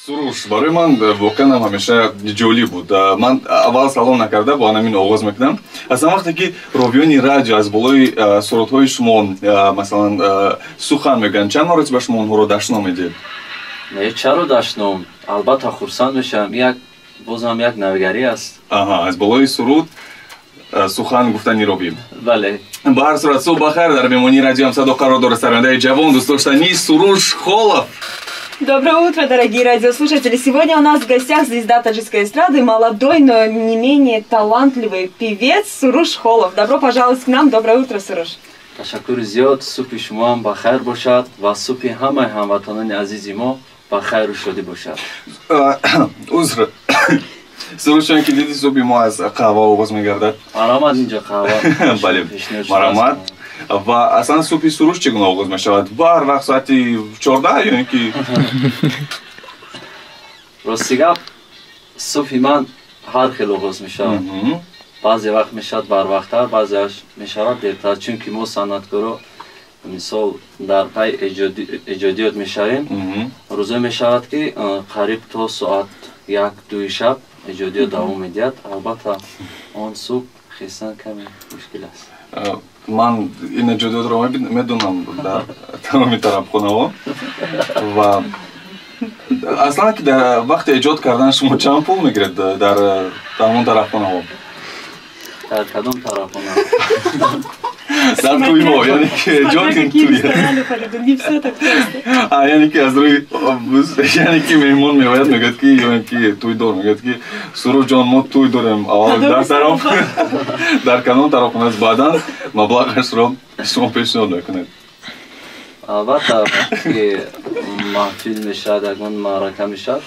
суруш барои ман воқеан ҳамеша ҷолиб буд. Ман аввал салом накарда бо ҳамин оғоз мекунам. Азан вақте ки ровиёни радио аз болои сурудҳои шумо масалан сухан мегӯянд, чанд маротиба шумо онҳоро дашно медиҳед? чаро дашном, албатта хурсанд мешавам. Бозам як навигарӣ аст. Аз болои суруд сухан гуфтани робим. Бале. Ба ҳар сурат субҳ бахайр. Дар меҳмонии радио ҳамсадо қарор дорад сарояндаи ҷавон, дӯстдоштанӣ Суруш Холов. Доброе утро, дорогие радиослушатели. Сегодня у нас в гостях звезда таджикской эстрады, молодой, но не менее талантливый певец Суруш Холов. Добро пожаловать к нам. Доброе утро, Суруш. Ташаккури зиёд. Субҳи шумоам бахайр бошад ва субҳи ҳамаи ҳамватанони азизи мо бахайру шодӣ бошад. Узр. Суруш, чун ки диди субҳи мо аз қаҳва оғоз мегардад. Маромад инҷо қаҳва. Бале, маромад. Ва аслан субҳи Суруш чӣ гуна оғоз мешавад? Бар вақт соати 14 ёне ки рости гап субҳи ман ҳар хел оғоз мешавад. баъзе вақт мешавад барвақттар, баъзеаш мешавад дертар, чунки мо санъаткоро мисол дар пай эҷодиёт мешавем. рӯзое мешавад ки қариб то соат 1-2 шаб эҷодиёт давом медиҳад. албатта он субҳ хесан каме мушкил аст. Ман ин эҷодиётро медонам дар тамоми тарабхонаҳо ва аслан ки дар вақти эҷод кардан шумо чанд пул мегиред дар тамом тарабхонаҳо? Дар кадом тарабхона? Дар туйҳо, яъне ки эҷоди туй. Яъне ки аз рӯи яъне ки меҳмон меояд мегӯяд ки ёне ки туйдор мегӯяд ки Суруш ҷон мо туй дорем. Аввал дар кадом тарабхона аст, баъдан маблағашро шумо пешниҳод мекунед? албатта вақте маҳфил мешавад, ягон маърака мешавад,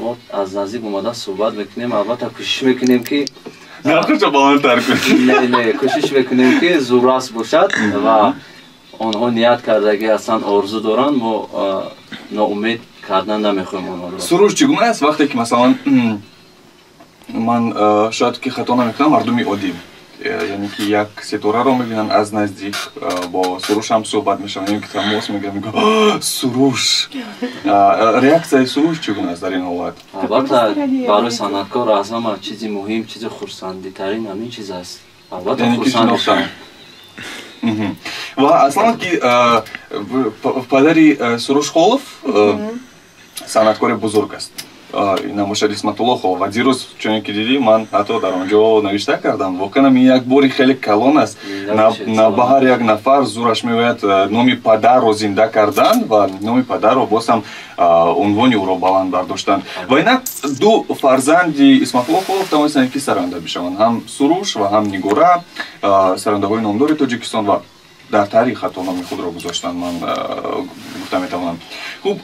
мо аз наздик омода суҳбат мекунем. албатта кӯшиш мекунем ки нархашро баландтар кунем. не кӯшиш мекунем ки зуррас бошад ва онҳо ният кардаги аслан орзу доранд, мо ноумед кардан намехоҳем онҳоро. Суруш, чӣ гуна аст вақте ки масалан ман шояд ки хато намекунам, мардуми оддӣ яъне ки як сетораро мебинам аз наздик, бо Суруш ҳам суҳбат мешавам, яъне ки тамос мегирам, мегӯям Суруш. реаксияи Суруш чӣ гуна аст дар ин ҳолат? албатта барои санъаткор аз ҳама чизи муҳим, чизи хурсандитарин ҳамин чиз аст. албатта хурсанд мешавам. ва аслан ки падари Суруш Холов санъаткори бузург аст. Намошад Исматулло Холов. ва дирӯз чуне ки дидӣ, ман ҳатто дар он ҷо навишта кардам. воқеан ин як бори хеле калон аст. На ба ҳар як нафар зураш меояд номи падарро зинда кардан ва номи падарро боз ҳам унвони ӯро баланд бардоштан. ва инак ду фарзанди Исматулло Холов тавонистанд ки сароянда бишаванд. ҳам Суруш ва ҳам Нигора сарояндаҳои номдори Тоҷикистон ва дар таърих ҳатто номи худро гузоштанд. ман гуфта метавонам. хуб,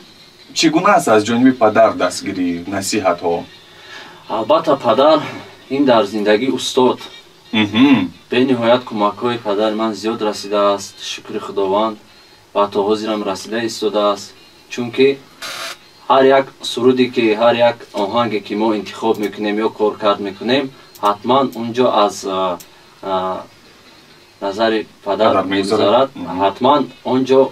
чӣ гуна аст аз ҷониби падар дастгирӣ, насиҳатҳо? албатта падар ин дар зиндагӣ устод. бениҳоят кӯмакҳои падари ман зиёд расидааст. шукри худованд ва то ҳозирам расида истодааст. чунки ҳар як суруде ки, ҳар як оҳанге ки мо интихоб мекунем ё коркард мекунем, ҳатман унҷо аз назари падар мегузарад. ҳатман онҷо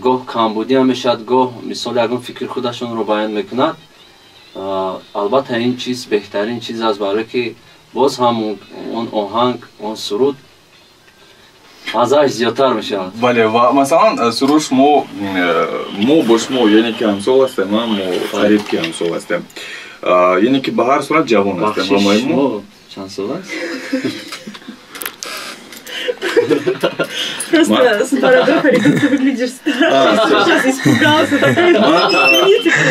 гоҳ камбудиам мешавад, гоҳ мисол ягон фикри худашонро баён мекунад. албатта ин чиз беҳтарин чиз аст, барое ки боз ҳам он оҳанг, он суруд мазааш зиёдтар мешавад. бале, ва масалан Суруш, мо бо шумо яъне ки ҳамсол ҳастем, мо қариб ки ҳамсол ҳастем, яъне ки ба ҳар сурат ҷавон ҳастем. мо чанд сол аст? Просто с бородой ты выглядишь странно. Сейчас испугался.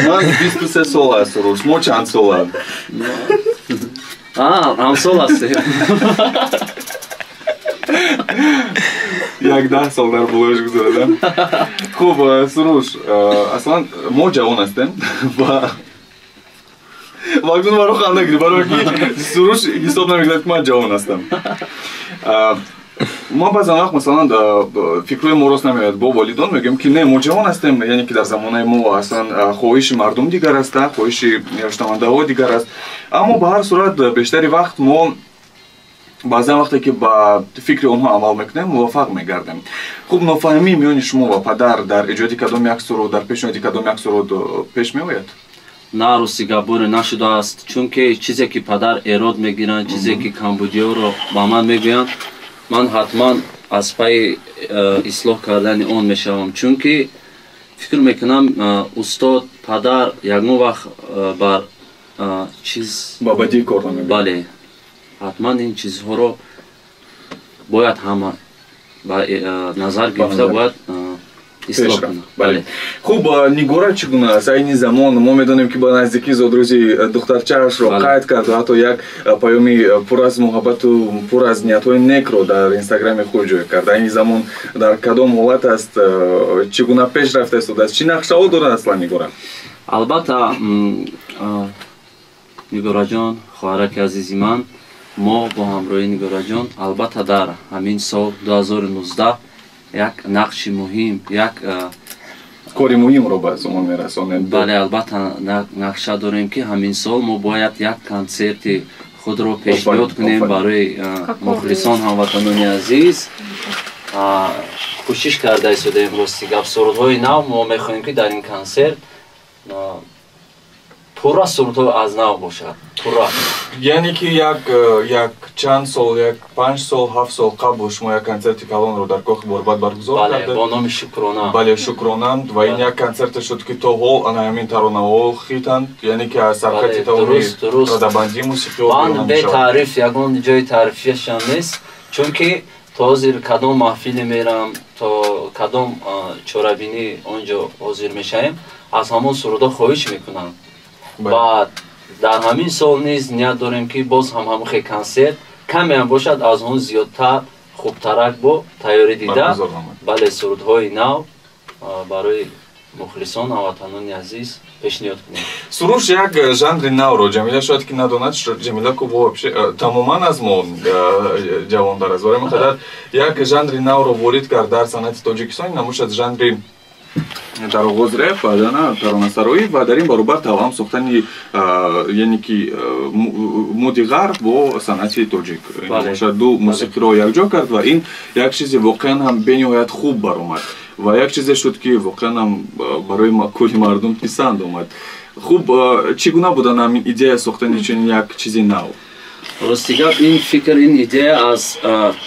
Ман 23 сол аст Суруш. Мо чанд сол? ҳамсол ҳастем. як 10 сол дар болош гузарадам. хуб, Суруш, аслан мо ҷавон ҳастем ва вақтун маро ханда гирӣ, барои ки Суруш ҳисоб намекунад ки ман ҷавон ҳастам. мо баъзан вақт масалан фикрҳои мо рост намеояд. бо волидон мегӯем ки не, мо ҷавон ҳастем, яъне ки дар замонаи мо аслан хоҳиши мардум дигар аст, хоҳиши шунавандаҳо дигар аст. аммо ба ҳар сурат бештари вақт мо баъзан вақте ки ба фикри онҳо амал мекунем муваффақ мегардем. Хуб, нофаҳмии миёни шумо ва падар дар иҷоди кадом як суруд, дар пешниҳоди кадом як суруд пеш меояд? На Руси Габуре нашудааст, чунки чизе ки падар эрод мегиранд, чизе ки камбудиёро ба ман мегӯянд, ман ҳатман аз пайи ислоҳ кардани он мешавам, чунки фикр мекунам устод, падар ягон вақт бар чиз ба бадӣ кор намебинад. Бале, ҳатман ин чизҳоро бояд ҳама ба назар гирифта бояд ислоҳ кунад. Бале. Хуб, Нигора чӣ гуна аст? Айни замон мо медонем ки ба наздикӣ зодрӯзи духтарчаашро қайд кард ва ҳатто як паёми пур аз муҳаббату пур аз ниятҳои некро дар инстаграми худ ҷой кард. Айни замон дар кадом ҳолат аст? Чӣ гуна пеш рафта истодааст? Чӣ нақшаҳо дорад аслан Нигора? Албатта Нигораҷон, хоҳараки азизи ман, мо бо ҳамроҳии Нигораҷон албатта дар ҳамин сол 2019 як нақши муҳим, як кори муҳимро ба зумон мерасонем. Бале, албатта нақша дорем ки ҳамин сол мо бояд як консерти худро пешниҳод кунем барои мухлисон, ҳамватанони азиз. кӯшиш карда истодем рости гап сурудҳои нав мо мехоҳем ки дар ин консерт пурра сурудҳо аз нав бошад. Пурра. Яъне ки як чанд сол, як 5 сол, 7 сол қабл шумо як концерти калонро дар Кохи Борбад баргузор кардед. Бале, бо номи Шукрона. Бале, Шукронанд ва ин як концерте шуд ки то ҳол ана ҳамин таронаҳо хитанд, яъне ки аз сархати тавори радабандии мусиқиё ман бетаъриф ягон ҷои таърифияшам нест, чунки то ҳозир кадом маҳфиле мерам, то кадом чорабинӣ он ҷо ҳозир мешавем, аз ҳамон сурудҳо хоҳиш мекунам. Баъд дар ҳамин сол низ ният дорем ки боз ҳам ҳамихе консерт камеам бошад аз он зиёдтар хубтарак бо тайёрӣ дида, бале сурудҳои нав барои мухлисон ҳамватанони азиз пешниҳод кунем. Суруш як жанри навро Ҷамила шояд ки надонад, Ҷамила ку тамоман аз мо ҷавонтар аст, барои мақадар як жанри навро ворид кард дар санъати Тоҷикистон, намошад жанри дар оғоз реп, баъдан таронасароӣ ва дар ин баробар тавам сохтани яъне ки моди ғарб бо санъати тоҷик. Бошад ду мусиқиро якҷо кард ва ин як чизи воқеан ҳам бениҳоят хуб баромад ва як чизе шуд ки воқеан ҳам барои кӯли мардум писанд омад. Хуб, чӣ гуна буда ҳамин идея сохтани чунин як чизи нав? Рости гап ин фикр, ин идея аз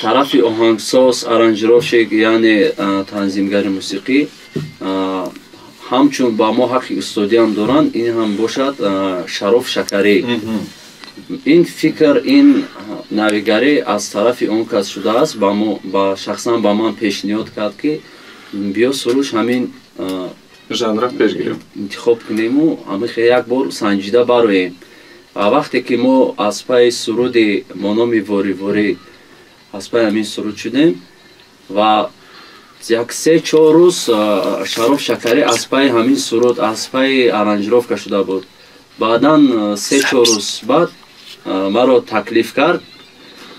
тарафи оҳангсоз, аранҷировщик, яъне танзимгари мусиқӣ, ҳамчун ба мо ҳаққи устодиам доранд, ин ҳам бошад Шароф Шакарӣ. Ин фикр, ин навигарӣ аз тарафи он кас шудааст, шахсан ба ман пешниҳод кард ки биё Суруш ҳамин жанра пеш гирем, интихоб кунему, ҳамихе як бор санҷида бароем. Ва вақте ки мо аз пайи суруди мономи Вори аз пайи ҳамин суруд шудем ва як 3-4 рӯз Шароф Шакарӣ аз пайи ҳамин суруд, аз пайи аранҷировка шуда буд. Баъдан 3-4 рӯз баъд маро таклиф кард,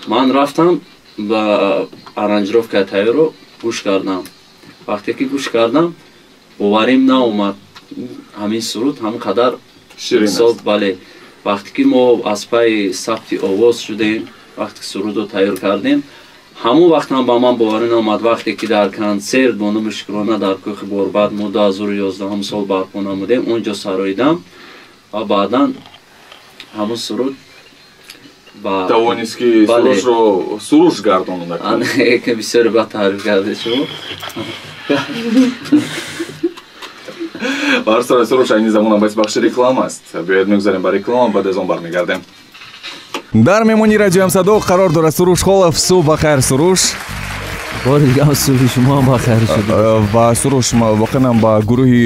ман рафтам ба аранҷировкаи тайёрро гӯш кардам. Вақте ки гӯш кардам, боварим наомад, ҳамин суруд ҳам қадар ширин аст. Бале, вақте ки мо аз пайи сабти овоз шудем, вақте ки сурудро тайёр кардем, ҳамон вақт ҳам ба ман боварӣ наомад, вақте ки дар консерт бо номи Шукрона дар Кӯхи Борбад мо 2011 сол барпо намудем, он ҷо сароидам ва баъдан ҳамон суруд тавонист ки Сурушро Суруш гардонуда. Ке бисёре ба таъриф кардед шумо. Ба ҳар сурат Суруш айни замона боис бахши реклама аст. Биёед мегузарем ба реклама, баъд аз он бармегардем. Дар меҳмонии радиои Ҳамсадо қарор дорад Суруш Холов. Субҳ бахайр Суруш. бори дигар субҳи шумо ҳам бахайр шуд. Ва Суруш, воқеан ба гурӯҳи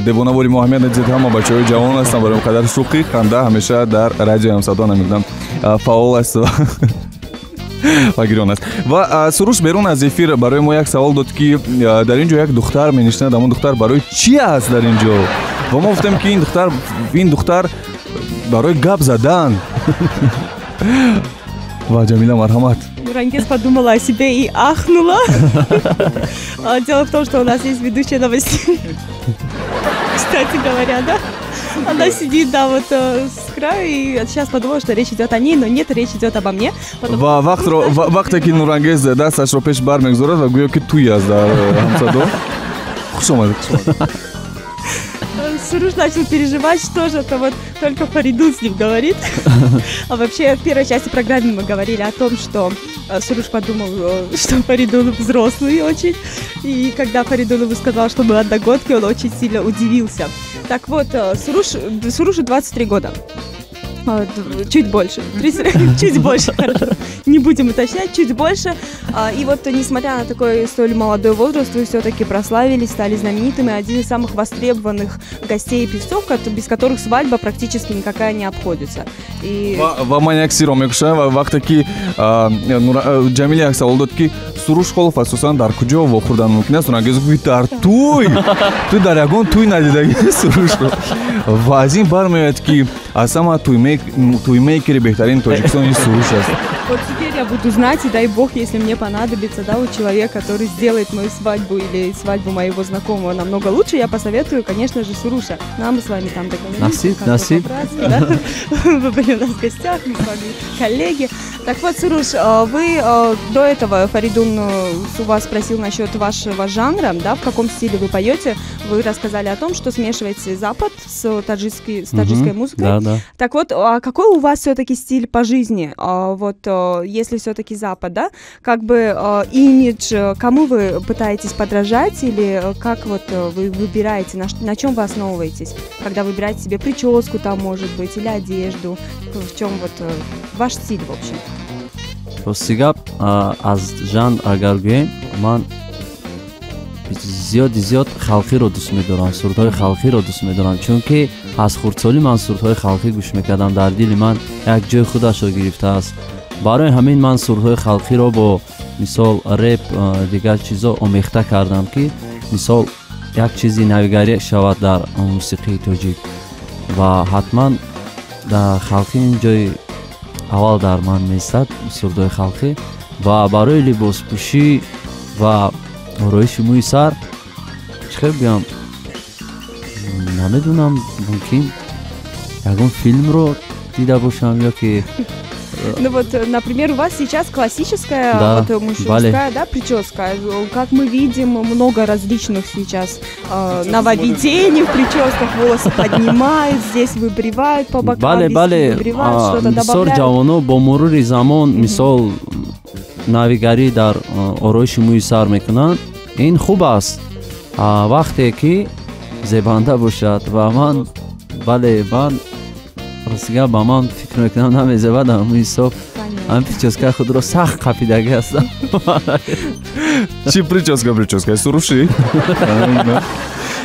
девонавори мо аҳамият надиҳед, ҳама бачаҳои ҷавон ҳастанд, барои қадар шуқӣ ханда ҳамеша дар радиои Ҳамсадо намедонам фаъол аст ва гирён аст. Ва Суруш берун аз эфир барои мо як савол дод ки дар ин ҷо як духтар менишинад, ҳамон духтар барои чӣ аст дар ин ҷо? Ва мо гуфтем ки ин духтар барои гап задан. Ва Ҷамила, марҳамат. Нурангез подумала о себе и ахнула. Дело в том, что у нас есть ведущая новостей. Кстати говоря, да? Она сидит, да, вот с краю, и сейчас подумала, что речь идет о ней, но нет, речь идет обо мне. ва вақте ки Нурангез дасташро пеш бармегзорад ва гӯё ки туй аст дар ҳамсадо. Хуш омадед. Суруш начал переживать, что же это вот только Фаридун с ним говорит. А вообще в первой части программы мы говорили о том, что Суруш подумал, что Фаридун взрослый очень. И когда Фаридун сказал, что мы одногодки, он очень сильно удивился. Так вот, Сурушу 23 года. Чуть больше. Чуть больше, хорошо. Не будем уточнять, чуть больше. И вот, несмотря на такой столь молодой возраст, вы все-таки прославились, стали знаменитыми. Один из самых востребованных гостей и певцов, без которых свадьба практически никакая не обходится. Ва ман як сиро мекушам ва вақте ки Ҷамила як савол дод ки Суруш Холов асосан дар куҷо вохӯрдан мумкин аст? Нурангез гӯяд дар туй дар ягон туй надидаги Сурушро. Ва аз ин бармеояд ки аз ҳама туймейкери беҳтарин Тоҷикистон Суруш аст. Вот теперь я буду знать, и дай бог, если мне понадобится, да, у человека, который сделает мою свадьбу или свадьбу моего знакомого намного лучше, я посоветую, конечно же, Суруша. Ну, мы с вами там договорились. Насип. Да? Вы были у нас в гостях, мы с вами коллеги. Так вот, Суруш, вы до этого, Фаридун у вас спросил насчет вашего жанра, да, в каком стиле вы поете. Вы рассказали о том, что смешиваете Запад с таджикской музыкой. Да, да. Так вот, а какой у вас все-таки стиль по жизни? Вот если все-таки Запад, да, как бы имидж, кому вы пытаетесь подражать или как вот вы выбираете, на чем вы основываетесь, когда выбираете себе прическу там, может быть, или одежду, в чем вот ваш стиль, в общем? Ростига аз жан агар гӯем ман зиёд халқиро дӯст медорам, сурдҳои халқиро дӯст медорам, чунки аз хурдсолӣ ман сурдҳои халқӣ гӯш мекардам, дар дили ман як ҷои худашро гирифтааст. барои ҳамин ман сурдҳои халқиро бо мисол рэп дигар чизо омехта кардам ки мисол як чизи навигарӣ шавад дар мусиқии тоҷик ва ҳатман дар халқӣ ин ҷои аввал дар ман меистад сурдҳои халқӣ ва барои либоспӯшӣ ва ороиши мӯи сар чӣ хел гӯям намедонам мумкин ягон филмро дида бошам ё ки ну вот, например, у вас сейчас классическая, да, вот, мужская, да, прическа. Как мы видим, много различных сейчас нововведений в прическах. Волосы поднимают, здесь выбривают по бокам, здесь выбривают, что-то добавляют. Ҷавоно бо мурури замон мисол навигарӣ дар ороиши мӯи сар мекунанд. Ин хуб аст вақте ки зебанда бошад ва ман ман ростига ба ман фикр мекунам намезебадам мӯи соф ҳамин прическаи худро сахт қапидаги ҳастам. Чӣ прическа Суруши?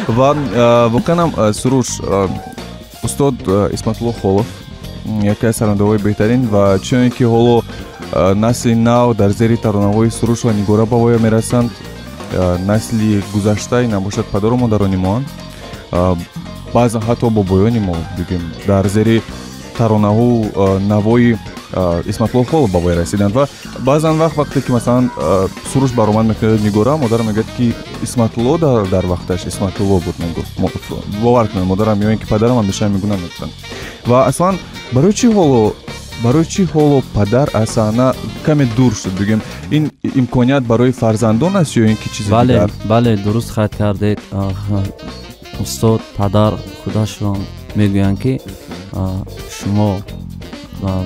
Ва воқеан Суруш устод Исматулло Холов яке аз сарондавои беҳтарин ва чуне ки ҳоло насли нав дар зери таронаҳои Суруш ва Нигора ба воя мерасанд, насли гузашта ин бошад падару модарони мо баъзан ҳатто бобоёни мо бигем дар зери таронаҳу навои Исматулло Холов ба вой расиданд ва баъзан вақте ки масалан Суруш баромад мекунад Нигора, модарам мегӯяд ки Исматулло дар вақташ Исматулло буд мегуфт. Бовар кунед, модарам ё ин ки падарам ҳамеша мегӯяд мегуфтанд. Ва аслан барои чӣ ҳоло падар аз саҳна каме дур шуд, бигем ин имконият барои фарзандон аст ё ин ки чизи дигар? бале дуруст хайд кардед. устод падар худашон мегӯянд ки шумо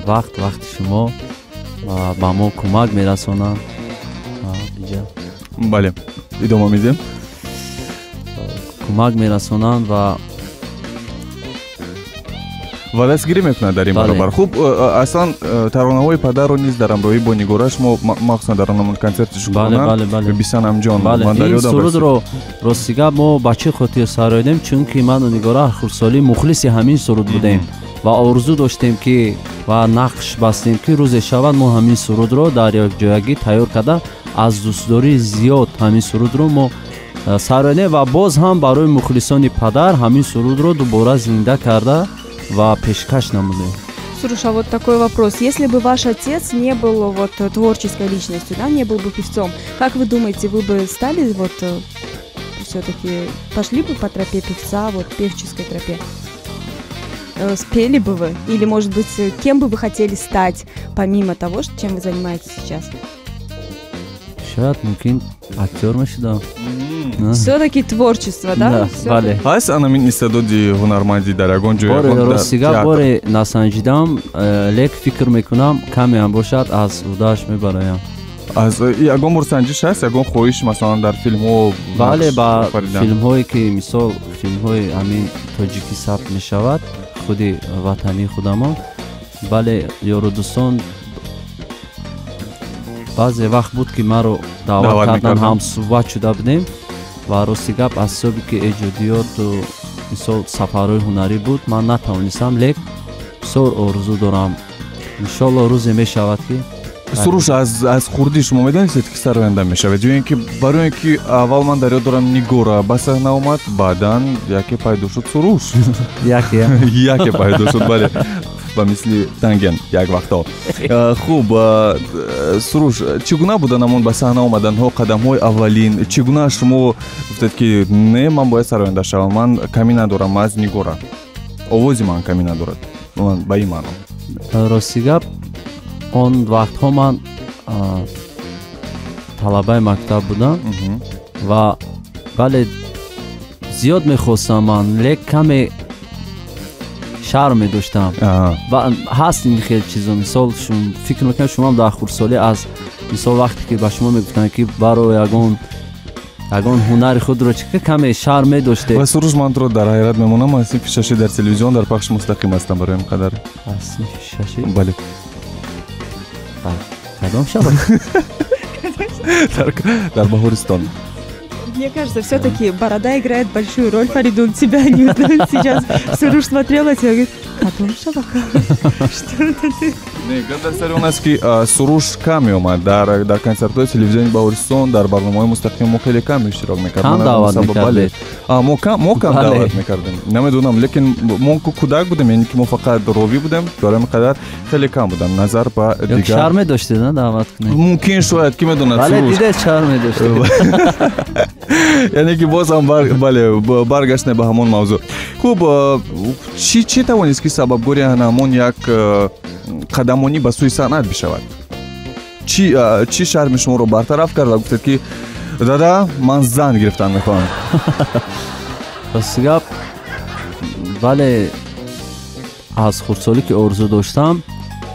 вақти шумо ба мо кӯмак мерасонанд. Бале, идома медиҳем. Кӯмак мерасонанд ва дастгирӣ мекунад дар ин баробар. Хуб, аслан таронаҳои падарро низ дар ҳамроҳӣ бо Нигора шумо махсусан дар он концерти шукрона Бисан Амҷон ман дар ёдам сурудро ростига мо ба чӣ хотир сароидем, чунки ману Нигора ҳархурсолӣ мухлиси ҳамин суруд будем ва орзу доштем ки ва нақш бастем ки рӯзе шавад мо ҳамин сурудро дар якҷоягӣ тайёр карда аз дӯстдории зиёд ҳамин сурудро мо сароидем ва боз ҳам барои мухлисони падар ҳамин сурудро дубора зинда карда ва пешкаш намудем. Суруш, а вот такой вопрос. Если бы ваш отец не был вот творческой личностью, да, не был бы певцом, как вы думаете, вы бы стали вот все-таки, пошли бы по тропе певца, вот певческой тропе? спели бы вы? Или, может быть, кем бы вы хотели стать, помимо того, чем вы занимаетесь сейчас? شاید ممکن اکتور میشدم. Все-таки творчество, да? Да, Всё-таки. бале. ҳаст ана мин истеъдоди ҳунармандӣ дар ягон ҷо بار ягон راسیگا театр. بار نسنجیدم لیک فکر میکنم کمی هم باشد از اوداش میبرایم. аз ягон бор санҷиш ҳаст ягон хоҳиш масалан дар филмҳо бале ба офаридан? филмҳое ки мисол филмҳои ҳамин тоҷикӣ сабт мешавад худи ватани худамон бале ёру дӯстон баъзе вақт буд ки маро даъват Даъват кардан мекарданд. ҳамсуҳбат шуда будем ва рости гап аз ҳисоби ки эҷодиёту мисол сафарҳои ҳунарӣ буд ман натавонистам лек бисёр орзу дорам иншолло рӯзе мешавад ки суруш аз хурдӣ шумо медонистед ки сароянда мешавед ё ин ки барои ин ки аввал ман дар ёд дорам нигора ба саҳна омад баъдан яке пайдо шуд суруш яке яке пайдо шуд бале ба мисли танген як вақтҳо хуб суруш чӣ гуна буда намон ба саҳна омаданҳо қадамҳои аввалин чӣ гуна шумо гуфтед ки не ман бояд сароянда шавам ман камӣ надорам аз нигора овози ман камӣ надорад ба ин маъно рости гап он вақтҳо ман талабаи мактаб будам ва бале зиёд мехостам ман лек каме шарм медоштам ва ҳаст ин хел чизо мисол фикр мекунам шумоам дар хурдсолӣ аз мисол вақте ки ба шумо мегуфтанд ки баро ягон ҳунари худро чӣ каме шарм медоштед ва суруш ман туро дар ҳайрат мемонам аз синфи шашӣ дар телевизион дар пахши мустақим ҳастам барои ин қадар аз синфи шашӣ бале кадом шабад дар баҳористон Мне кажется, все-таки борода играет большую роль, Фаридун, тебя не знаю сейчас. Суруш смотрела тебя и говорит, Катун Шабака, что это ты? не гап дар сари он аст ки суруш кам меомад дар консертҳои телевизиони баҳористон дар барномаҳои мустақим мо хеле кам иштирок мекардем кам даъват мекардед мо кам даъват мекардем намедонам лекин мо кӯдак будем яъне ки мо фақат ровӣ будем барои ин қадар хеле кам будам назар ба ёк дигар шарм медоштед на даъват кунед мумкин шояд ки медонад бале суруш дидед шарм медоштед яъне ки боз ҳам бале баргаштем ба ҳамон мавзӯъ хуб чӣ тавонист ки сабабгори ҳамон як қадамонӣ ба сӯи санъат бишавад чӣ шарми шуморо бартараф кард ва гуфтед ки дада ман зан гирифтан мехоҳам рости гап бале аз хурдсолӣ ки орзу доштам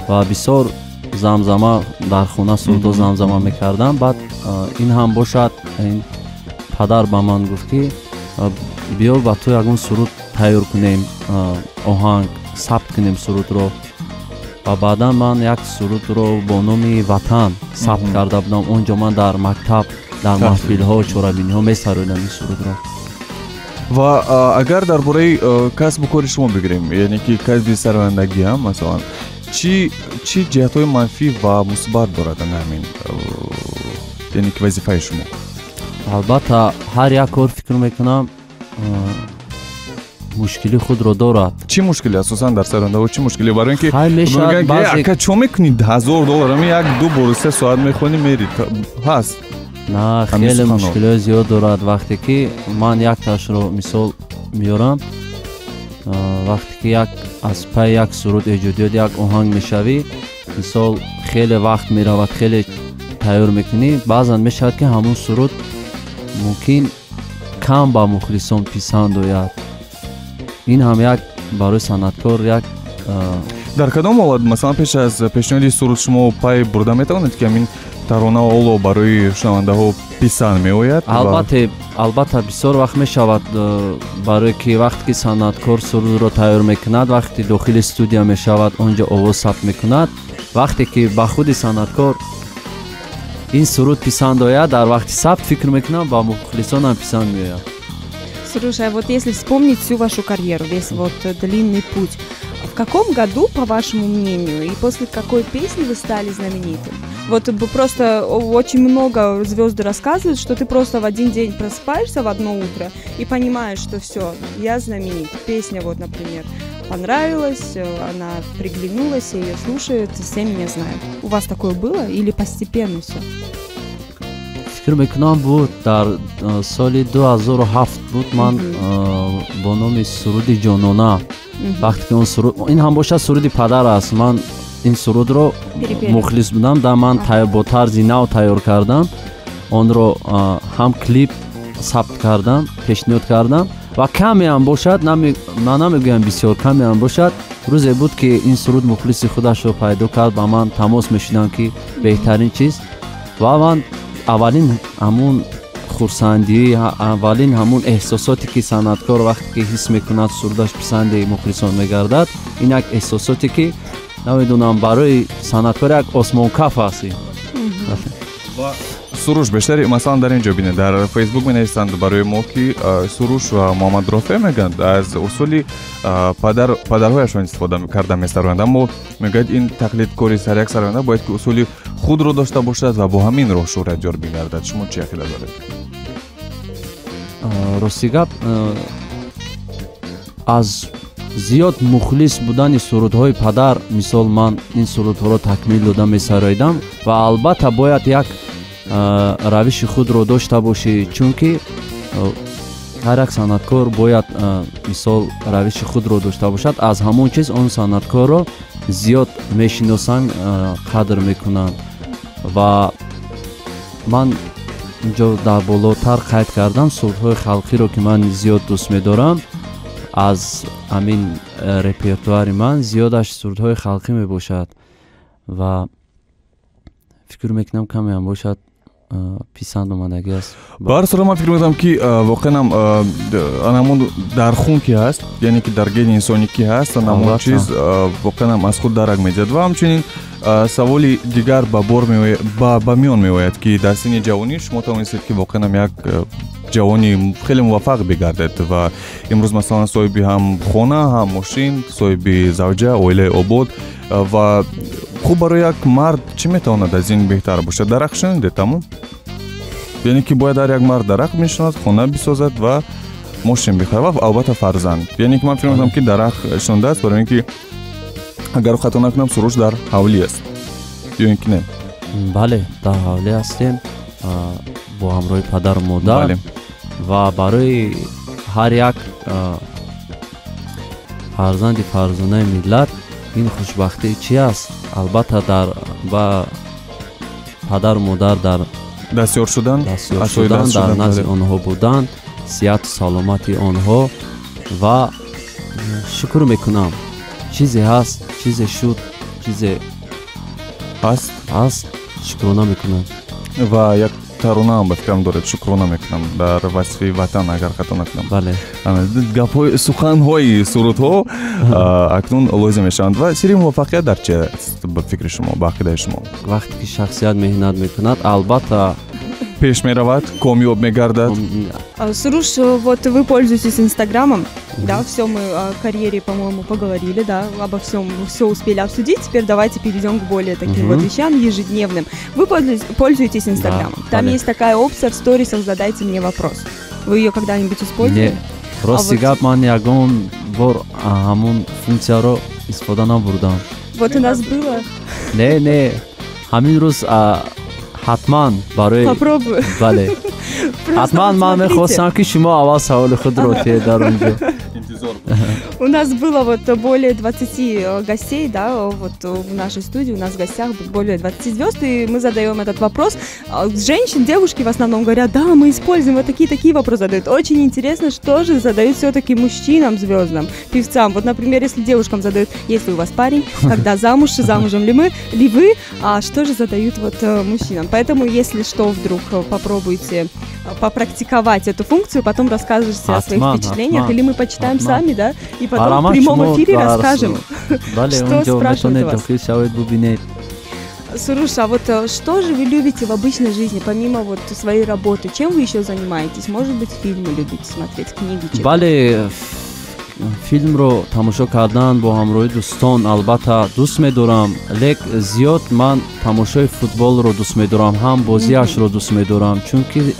ва бисёр замзама дар хона сурдо замзама мекардам баъд ин ҳам бошад ин падар ба ман гуфт ки биё ба ту ягон суруд тайёр кунем оҳанг сабт кунем сурудро ва баъдан ман як сурудро бо номи ватан сабт карда будам он ҷо ман дар мактаб дар маҳфилҳо чорабиниҳо месароидам ин сурудро ва агар дар бораи касбу кори шумо бигирем яъне ки касби сарояндагиам масалан чӣ ҷиҳатҳои манфӣ ва мусбат дорад ҳамин яъне ки вазифаи шумо албатта ҳар як кор фикр мекунам мушкили худро дорад чӣ мушкиле асосан дар сарояндаҳо чӣ мушкиле барои ин ки хай мешавад баъзе ака чо мекунӣ $1000 ами як ду бору 3 соат мехонӣ мери ҳаст на хеле мушкилои зиёд дорад вақте ки ман якташро мисол меёрам вақте ки як аз пай як суруд эҷодиёт як оҳанг мешавӣ мисол хеле вақт меравад хеле тайёр мекунӣ баъзан мешавад ки ҳамон суруд мумкин кам ба мухлисон писанд ояд ин ҳам як барои санъаткор як дар кадом ҳолат масалан пеш аз пешниҳоди суруд шумо пай бурда метавонед ки ҳамин тарона оло барои шунавандаҳо писанд меояд албатта бисёр вақт мешавад барое ки вақте ки санъаткор сурудро тайёр мекунад вақте дохили студия мешавад он ҷо овоз сабт мекунад вақте ки ба худи санъаткор ин суруд писанд ояд дар вақти сабт фикр мекунам ба мухлисонам писанд меояд. Слушай, а вот если вспомнить всю вашу карьеру, весь вот длинный путь, в каком году, по вашему мнению, и после какой песни вы стали знаменитым? Вот просто очень много звезд рассказывают, что ты просто в один день просыпаешься в одно утро и понимаешь, что все, я знаменит. Песня вот, например, понравилась, она приглянулась, ее слушают, все меня знают. У вас такое было или постепенно все? фикр мекунам буд дар соли 2007 буд ман бо номи суруди ҷонона вақте ки он суруд ин ҳам бошад суруди падар аст ман ин сурудро мухлис будам да ман бо тарзи нав тайёр кардам онро ҳам клип сабт кардам пешниҳод кардам ва камеам бошад ман намегӯям бисёр камеам бошад рӯзе буд ки ин суруд мухлиси худашро пайдо кард ба ман тамос мешидам ки беҳтарин чиз ва ман аввалин ҳамун хурсандӣ аввалин ҳамун эҳсосоте ки санъаткор вақте ки ҳис мекунад сурудаш писанди мухлисон мегардад ин як эҳсосоте ки намедонам барои санъаткор як осмонкаф аст. суруш бештари масалан дар ин ҷо бинед дар фейсбук менависанд барои мо ки суруш ва муҳаммад рофе мегӯянд аз усули падарҳояшон истифода карда месароянд аммо мегӯяд ин тақлидкори саряк сароянда бояд ки усули худро дошта бошад ва бо ҳамин роҳ шӯҳратҷор бигардад. шумо чӣ ақида доред? рости гап аз зиёд мухлис будани сурудҳои падар мисол ман ин сурудҳоро такмил дода месароидам ва албатта бояд як равиши худро дошта бошӣ чунки ҳар як санъаткор бояд мисол равиши худро дошта бошад аз ҳамон чиз он санъаткорро зиёд мешиносанд қадр мекунанд ва ман инҷо дар болотар қайд кардам сурудҳои халқиро ки ман зиёд дӯст медорам аз ҳамин репертуари ман зиёдаш сурудҳои халқӣ мебошад ва фикр мекунам камеам бошад писанд омадагӣ аст. ба ҳар сурат ман фикр мекунам ки воқеан анамон дар хун ки ҳаст яъне ки дар гени инсонӣ ки ҳаст анамон чиз воқеан аз худ дарак медиҳад ва ҳамчунин саволи дигар ба миён меояд ки дар синни ҷавонӣ шумо тавонистед ки воқеан як ҷавони хеле муваффақ бигардед ва имрӯз масалан соҳиби ҳам хона ҳам мошин соҳиби завҷа оилаи обод ва хуб барои як мард чӣ метавонад аз ин беҳтар бошад? дарах шунидед тамом яъне ки бояд ҳар як мард дарах бишинад хона бисозад ва мошин бихарад ва албатта фарзанд яъне ки ман фикр мекунам ки дарах шунидааст барои ин ки агар хато накунам суруш дар ҳавлӣ аст ё ин ки не? бале дар ҳавлӣ ҳастем бо ҳамроҳи падару модар ва барои ҳар як фарзанди фарзонаи миллат ин хушбахтӣ чӣ аст? албатта дар ба падару модар дар дастёр шудан дар назди онҳо будан сиҳату саломати онҳо ва шукр мекунам чизе ҳаст чизе шуд чизе ҳаст шукрона мекунам ва як таронаам ба фикрам доред шукрона мекунам дар васфи ватан агар хато накунам. бале гапҳои суханҳои сурудҳо акнун лозим мешаванд ва сири муваффақият дар чи аст ба фикри шумо ба ақидаи шумо? вақте ки шахсият меҳнат мекунад албатта пеш меравад комёб мегардад. Суруш, вот вы пользуетесь Инстаграмом, да, все мы о карьере, по-моему, поговорили, да, обо всем, все успели обсудить, теперь давайте перейдем к более таким вот вещам ежедневным. Вы пользуетесь Инстаграмом, там есть такая опция в сторисах «Задайте мне вопрос». Вы ее когда-нибудь использовали? Не, рости гап ман ягон бор ҳамун функсияро истифода набурдам. Вот у нас было. Не, ҳамин рӯз ҳатман барои попробую. бале ҳатман ман мехостам ки шумо аввал саволи худро дар онҷо. У нас было вот более 20 гостей, да, вот в нашей студии у нас в гостях более 20 звезд, и мы задаем этот вопрос. Женщин, девушки в основном говорят, да, мы используем, вот такие вопросы задают. Очень интересно, что же задают все-таки мужчинам звездам, певцам. Вот, например, если девушкам задают, есть ли у вас парень, когда замужем ли вы, а что же задают вот мужчинам. Поэтому, если что, вдруг попробуйте попрактиковать эту функцию, потом расскажете о своих впечатлениях, или мы почитаем сами, да, и потом в прямом эфире расскажем, что спрашивают вас. Суруш, а вот что же вы любите в обычной жизни, помимо вот своей работы? Чем вы еще занимаетесь? Может быть, фильмы любите смотреть, книги читать? Бале, филмро тамошо кардан бо ҳамроҳи дӯстон албатта дӯст медорам, лек зиёд ман тамошои футболро дӯст медорам, ҳам бозиашро дӯст медорам, чунки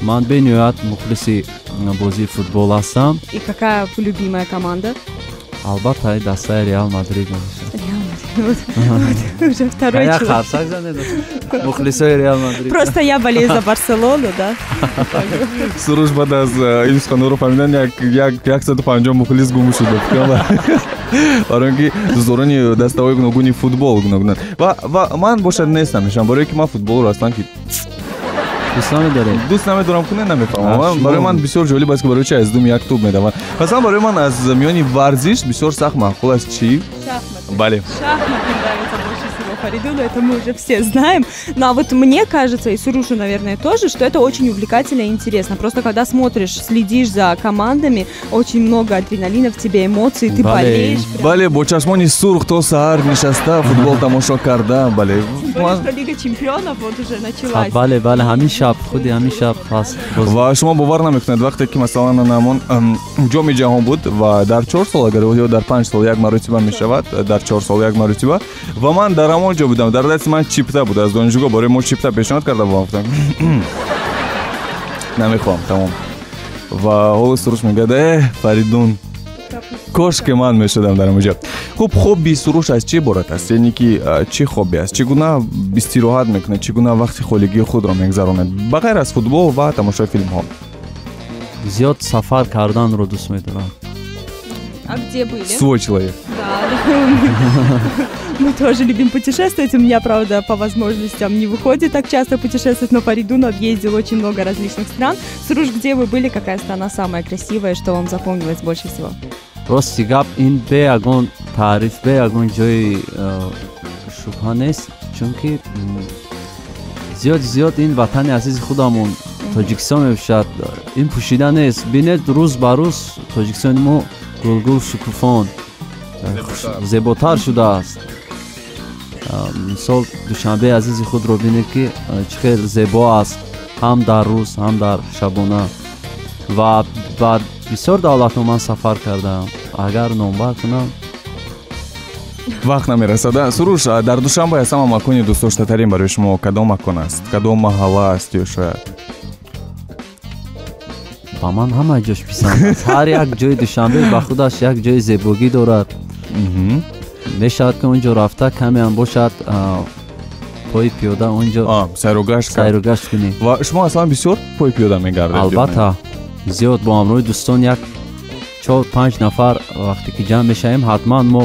ман бениҳоят мухлиси бозии футбол ҳастам. И какая любимая команда? албатта дастаи Реал Мадрид. Реал Мадрид. Вот уже второй Я человек. Харсак занеду. Мухлисой Реал Мадрид. Просто я болею за Барселону, да. Суруш бад аз имсхонро фамидан як сад панҷом мухлис гум шуда барои ин ки дӯстдорони даставои гуногуни футбол гуногунанд ва ман бошад нестам мешавам барое ки ман футболро аслан ки دوست نداری؟ دوست намедорам ки намефаҳмам барои ман бисёр ҷолиб аст ки барои чи аз дум як туб медавам масалан барои ман аз миёни варзиш бисёр сахт маъқул аст чи бале Шахматы нравятся больше всего Фаридуну, это мы уже все знаем. Но вот мне кажется, и Сурушу, наверное, тоже, что это очень увлекательно и интересно. Просто когда смотришь, следишь за командами, очень много адреналина в тебе, эмоций, ты болеешь. бале бо чашмони сурх то саҳар нишаста футбол тамошо карда бале Тем более, что Лига чемпионов вот уже началась. бале ҳамин шаб худи ҳамин шаб ҳаст. ва шумо бовар намекунед вақте ки масалан намон ҷоми ҷаҳон буд ва дар 4 сол агар ё дар 5 сол як маротиба мешавад дар 4 сол як маротиба ва ман дар ҳамон ҷо будам дар дасти ман чипта буд аз донишгоҳ барои мо чипта пешниҳод карда будам гуфтам намехоҳам тамом ва ҳоло Суруш мегӯяд Фаридун кош ки ман мешудам дар ҳамон ҷо хуб хобби Суруш аз чӣ иборат аст яъне ки чӣ хобби аст чӣ гуна истироҳат мекунад чӣ гуна вақти холигии худро мегузаронад ба ғайр аз футбол ва тамошои филмҳо зиёд сафар карданро дӯст медорам. А где были? свой человек Да, да. Мы тоже любим путешествовать. У меня, правда, по возможностям не выходит так часто путешествовать, но Фаридун объездил очень много различных стран. Суруш, где вы были? Какая страна самая красивая, что вам запомнилось больше всего? рости гап ин бе ягон таъриф бе ягон ҷои шубҳа нест чунки зиёд ин ватани азизи худамон тоҷикистон мебошад ин пӯшида нест бинед рӯз ба рӯз тоҷикистони мо гулгул шукуфон зеботар шудааст мисол душанбеи азизи худро бинед ки чӣ хел зебо аст ҳам дар рӯз ҳам дар шабона ва бар бисёр давлатҳо ман сафар кардам агар номбар кунам вақт намерасад Суруш дар душанбе аз ҳама макони дӯстдоштатарин барои шумо кадом макон аст кадом маҳалла аст ё шояд ба ман ҳама ҷош писанд аст ҳар як ҷои душанбе ба худаш як ҷои зебогӣ дорад мешавад ки он ҷо рафта камеам бошад пои пиёда он ҷо сайругашт кунӣ ва шумо аслан бисёр пои пиёда мегардед албатта зиёд бо ҳамроҳи дӯстон 4-5 нафар вақте ки ҷамъ мешавем ҳатман мо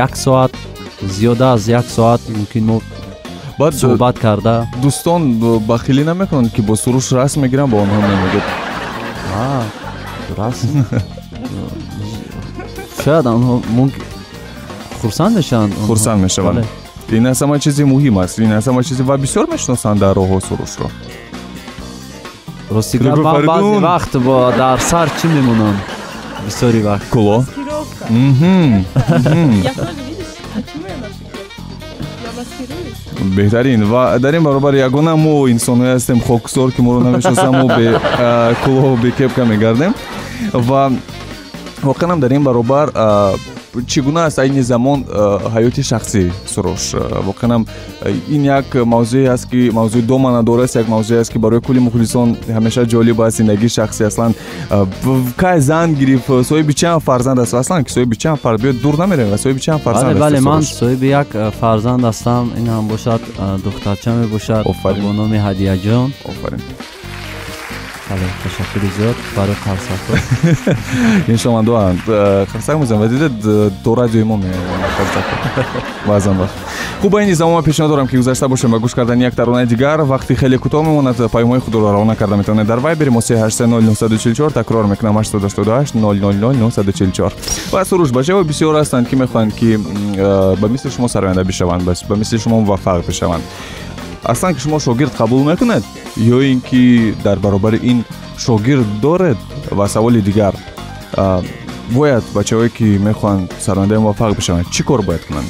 як соат зиёда аз як соат мумкин мо суҳбат карда дӯстон бахилӣ намекунанд ки бо Суруш расм мегиранд ба онҳо намегӯяд расм шояд онҳо хурсанд мешаванд ин аст ҳама чизи муҳим аст ин аст ҳама чизи ва бисёр мешиносанд дар роҳҳо Сурушро рости гап баъзе вақт дар сар чӣ мемонам бисёри вақт куло Я тоже, видишь, почему я маскируюсь? Я маскируюсь. беҳтарин ва дар ин баробар ягона мо инсонҳое ҳастем хокисор ки моро намешиносам мо бе кулоҳу бе кепка мегардем ва воқеан дар ин баробар чӣ гуна аст айни замон ҳаёти шахсӣ Суруш воқеан ин як мавзӯе аст ки мавзӯи доманадор аст як мавзӯе аст ки барои кулли мухлисон ҳамеша ҷолиб аст зиндагии шахсӣ аслан кай зан гирифт соҳиби чанд фарзанд аст аслан ки соҳиби чанд фарзанд биёд дур намерем ва соҳиби чанд фарзанд аст бале ман соҳиби як фарзанд ҳастам ин ҳам бошад духтарча мебошад бо номи Ҳадияҷон офарин бале ташаккури зиёд барои қарсакҳо иншоаллоҳ қарсак мезанам ва дида до радиои мо қарсак баъзан вақт хуб ба ини замон пешниҳод дорам ки гузашта бошем ба гӯш кардани як таронаи дигар вақти хеле кӯтоҳ мемонад паймои худро равона карда метавонед дар вайбери мо 380944 такрор мекунам 888 000944 ва Суруш бачаҳо бисёр ҳастанд ки мехоҳанд ки ба мисли шумо сароянда бишаванд ба мисли шумо муваффақ бишаванд аслан ки шумо шогирд қабул мекунед ё ин ки дар баробари ин шогирд доред ва саволи дигар бояд бачаҳое ки мехоҳанд сарояндаи муваффақ бишаванд чӣ кор бояд кунанд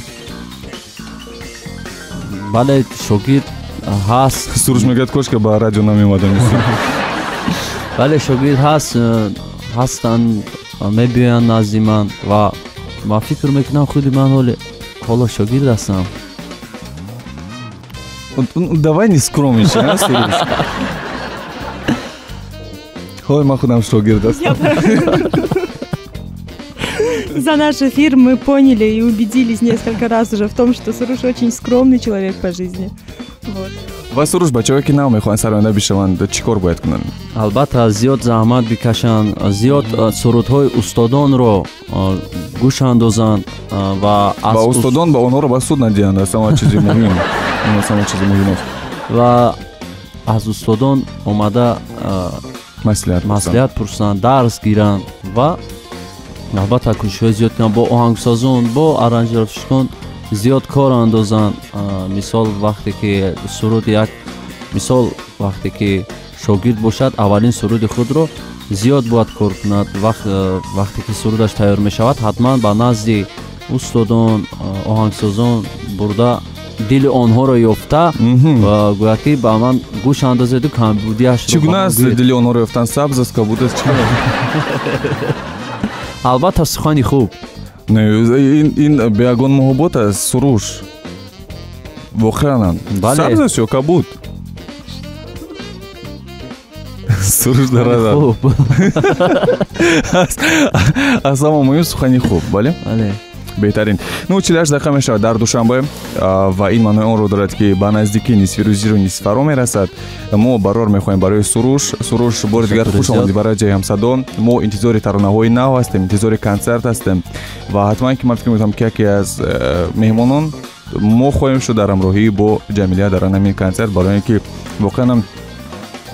бале шогирд ҳаст Суруш мегӯяд кош ки ба радио намеомадам бале шогирд ҳастанд мебиёянд назди ман ва ман фикр мекунам худи ман ҳоло шогирд ҳастам давай не скромничай, Суруш. Ой, ман худам шогирд ҳастам. За наш эфир мы поняли и убедились несколько раз уже в том, что Суруш очень скромный человек по жизни. Вот. ва Суруш бачаҳое ки намехоҳанд сароянда бишаванд чӣ кор бояд кунанд? албатта зиёд заҳмат бикашанд, зиёд сурудҳои устодонро гӯш андозанд ва устодон ба онҳоро ба суд надиҳанд. Самаи чизи муҳим аст. ва аз устодон омада маслиҳат пурсанд, дарс гиранд ва албатта кӯшишҳои зиёд кунанд, бо оҳангсозон, бо аранҷировщикон зиёд кор андозанд. Мисол вақте ки суруд як мисол вақте ки шогирд бошад, аввалин суруди худро зиёд бояд кор кунад. Вақте ки сурудаш тайёр мешавад, ҳатман ба назди устодон, оҳангсозон бурда дили онҳоро ёфта ва гӯяд ки ба ман гӯш андозеду камбудиашро. Чӣ гуна аст дили онҳоро ёфтан? Сабз аст, кабуд аст, чӣ? албатта сухани хуб. ин беягон муҳаббат аст, Суруш. Воқеан сабз аст ё кабуд? Суруш дарад аз ҳама муҳим сухани хуб. Бале? беҳтарин. 48 дақиқа мешавад дар душанбе ва ин маънои онро дорад ки ба наздикии нисфи рӯзирӯ нисф фаро мерасад. Мо барор мехоҳем барои Суруш бори дигар хуш омадӣ ба радиои Ҳамсадо. Мо интизори таронаҳои нав ҳастем, интизори консерт ҳастем ва ҳатман ки ман фикр мекунам ки яке аз меҳмонон мо хоҳем шуд дар ҳамроҳӣ бо Ҷамилия дар ҳамин консерт, барои ин ки воқеан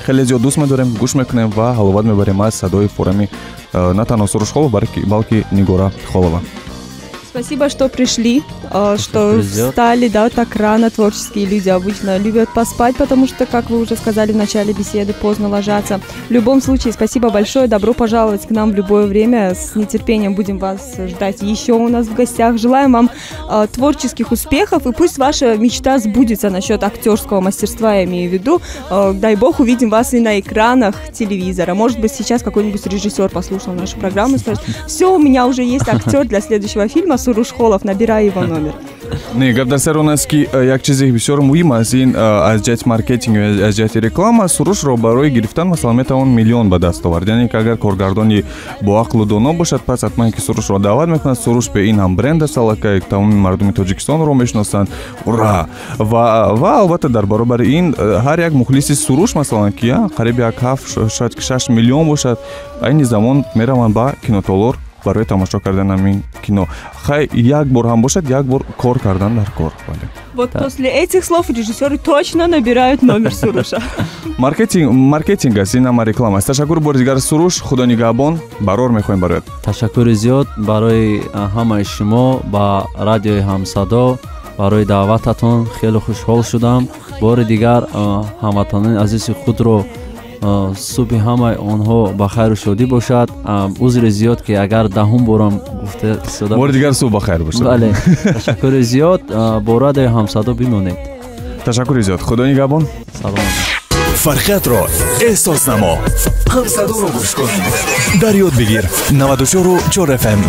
хеле зиёд дӯст медорем, гӯш мекунем ва ҳаловат мебарем аз садои форами на танҳо Суруш Холов, балки Нигора Холова. Спасибо, что пришли, что встали, да, так рано. Творческие люди обычно любят поспать, потому что, как вы уже сказали в начале беседы, поздно ложатся. В любом случае, спасибо большое, добро пожаловать к нам в любое время. С нетерпением будем вас ждать еще у нас в гостях. Желаем вам творческих успехов, и пусть ваша мечта сбудется насчет актерского мастерства, я имею в виду. Дай бог, увидим вас и на экранах телевизора. Может быть, сейчас какой-нибудь режиссер послушал нашу программу и скажет: все, у меня уже есть актер для следующего фильма, Суруш Холов, набирай его номер. Не, гап дар сар он аст ки як чизи бисёр муҳим аст, ин аз ҷиҳати маркетинг ва аз ҷиҳати реклама Сурушро барои гирифтан масалан метавон миллион ба даст овард. Яъне ки агар коргардони боақлу дано бошад, пас ҳатман ки Сурушро даъват мекунад. Суруш бе ин ҳам бренд аст, аллакай тамоми мардуми Тоҷикистонро мешиносанд. Ура! Ва албатта дар баробари ин ҳар як мухлиси Суруш масалан ки қариб як 7 шояд 6 миллион бошад, айни замон мераванд ба кинотолор барои тамошо кардан ҳамин кино. Хай як бор ҳам бошад, як бор кор кардан дар кор. Вот после этих слов режиссеры точно набирают номер Суруша. Маркетинг аст, ин ҳама реклама аст. Ташаккур бори дигар Суруш, худо нигаҳбон, барор мехоҳем барояд. Ташаккури зиёд барои ҳамаи шумо ба радиои Ҳамсадо, барои даъвататон хеле хушҳол шудам. Бори дигар ҳамватанони азизи худро субҳи ҳамаи онҳо ба хайру шодӣ бошад. Узри зиёд ки агар даҳум борам гуфта истода. Бори дигар субҳ ба хайр бошад. Бале. Ташаккури зиёд, бо радиои Ҳамсадо бимонед. Ташаккури зиёд. Худо нигаҳбон. Салом. Фархиятро эҳсос намо. Ҳамсадоро гӯш кун. Дар ёд бигир 94.4 FM.